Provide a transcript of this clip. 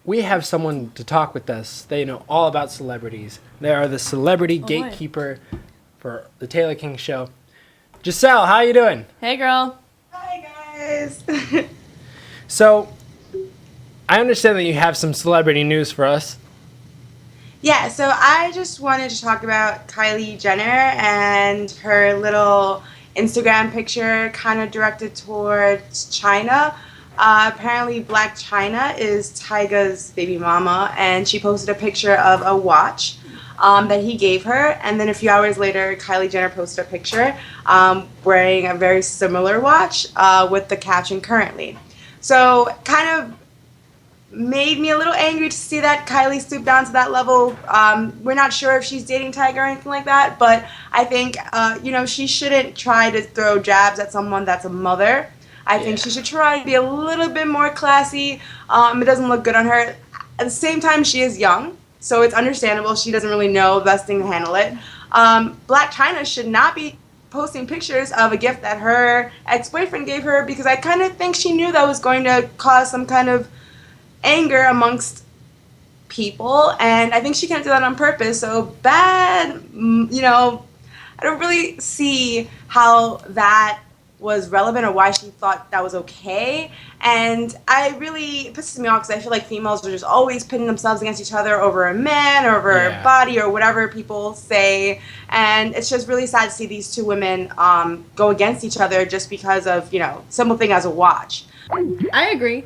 we have someone to talk with us. They know all about celebrities. They are the celebrity gatekeeper for the Taylor King Show. Giselle, how you doing? Hey, girl. Hi, guys. So, I understand that you have some celebrity news for us. Yeah, so I just wanted to talk about Kylie Jenner and her little Instagram picture kind of directed towards China. Apparently, Black China is Tyga's baby mama, and she posted a picture of a watch that he gave her. And then a few hours later, Kylie Jenner posted a picture wearing a very similar watch with the caption currently. So, kind of made me a little angry to see that Kylie stooped down to that level. We're not sure if she's dating Tyga or anything like that, but I think, she shouldn't try to throw jabs at someone that's a mother. I think she should try to be a little bit more classy. It doesn't look good on her. At the same time, she is young, so it's understandable. She doesn't really know the best thing to handle it. Black China should not be posting pictures of a gift that her ex-boyfriend gave her, because I kind of think she knew that was going to cause some kind of anger amongst people, and I think she can't do that on purpose. So bad, I don't really see how that was relevant or why she thought that was okay. And it pisses me off because I feel like females are just always pitting themselves against each other over a man or over a body or whatever people say. And it's just really sad to see these two women go against each other just because of, simple thing as a watch. I agree.